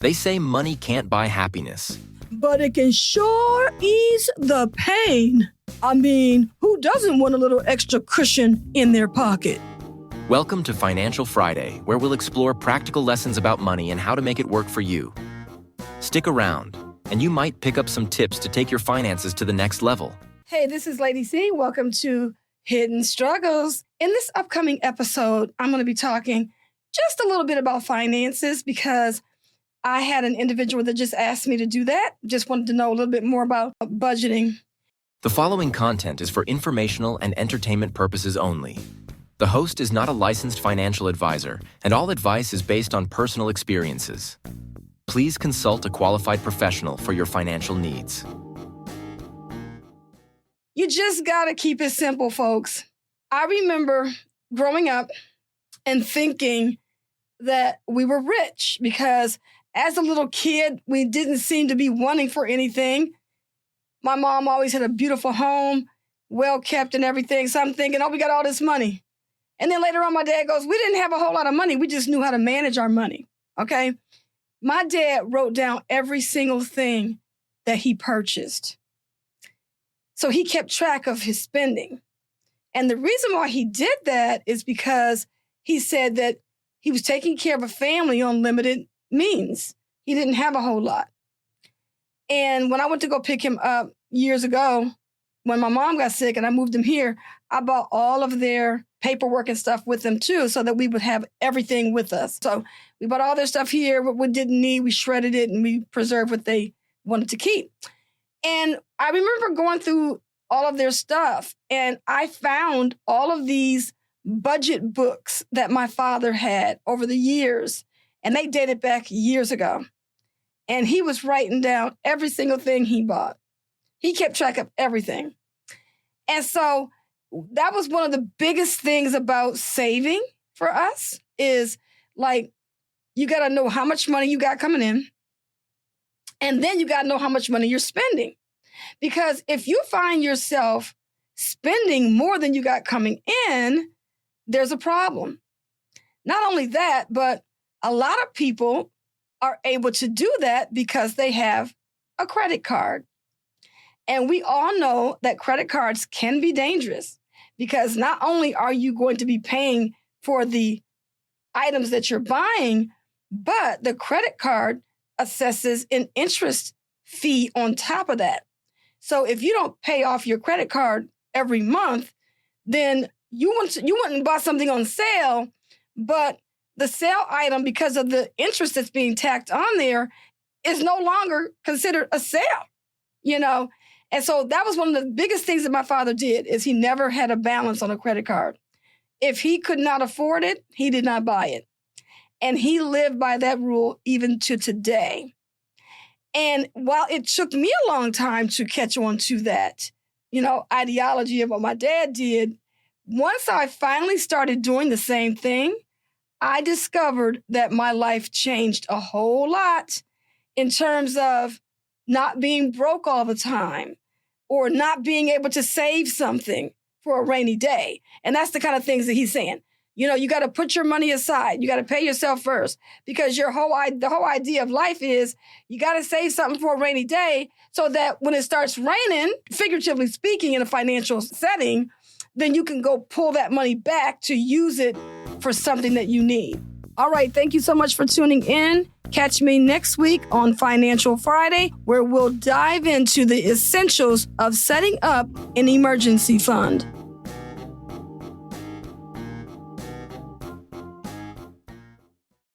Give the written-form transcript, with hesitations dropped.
They say money can't buy happiness. But it can sure ease the pain. I mean, who doesn't want a little extra cushion in their pocket? Welcome to Financial Friday, where we'll explore practical lessons about money and how to make it work for you. Stick around, and you might pick up some tips to take your finances to the next level. Hey, this is Lady C. Welcome to Hidden Struggles. In this upcoming episode, I'm going to be talking just a little bit about finances because I had an individual that just asked me to do that. Just wanted to know a little bit more about budgeting. The following content is for informational and entertainment purposes only. The host is not a licensed financial advisor, and all advice is based on personal experiences. Please consult a qualified professional for your financial needs. You just got to keep it simple, folks. I remember growing up and thinking that we were rich because as a little kid, we didn't seem to be wanting for anything. My mom always had a beautiful home, well kept and everything. So I'm thinking, oh, we got all this money. And then later on, my dad goes, we didn't have a whole lot of money. We just knew how to manage our money, okay? My dad wrote down every single thing that he purchased. So he kept track of his spending. And the reason why he did that is because he said that he was taking care of a family on limited means. He didn't have a whole lot. And when I went to go pick him up years ago, when my mom got sick and I moved him here, I bought all of their paperwork and stuff with them too, so that we would have everything with us. So we bought all their stuff here, what we didn't need, we shredded it and we preserved what they wanted to keep. And I remember going through all of their stuff and I found all of these budget books that my father had over the years. And they dated back years ago. And he was writing down every single thing he bought. He kept track of everything. And so that was one of the biggest things about saving for us is like, you got to know how much money you got coming in. And then you got to know how much money you're spending. Because if you find yourself spending more than you got coming in, there's a problem. Not only that, but a lot of people are able to do that because they have a credit card. And we all know that credit cards can be dangerous because not only are you going to be paying for the items that you're buying, but the credit card assesses an interest fee on top of that. So if you don't pay off your credit card every month, then you wouldn't buy something on sale, but the sale item, because of the interest that's being tacked on there, is no longer considered a sale, you know? And so that was one of the biggest things that my father did is he never had a balance on a credit card. If he could not afford it, he did not buy it. And he lived by that rule even to today. And while it took me a long time to catch on to that, you know, ideology of what my dad did, once I finally started doing the same thing, I discovered that my life changed a whole lot in terms of not being broke all the time or not being able to save something for a rainy day. And that's the kind of things that he's saying. You know, you got to put your money aside. You got to pay yourself first because the whole idea of life is you got to save something for a rainy day so that when it starts raining, figuratively speaking, in a financial setting, then you can go pull that money back to use it for something that you need. All right, thank you so much for tuning in. Catch me next week on Financial Friday, where we'll dive into the essentials of setting up an emergency fund.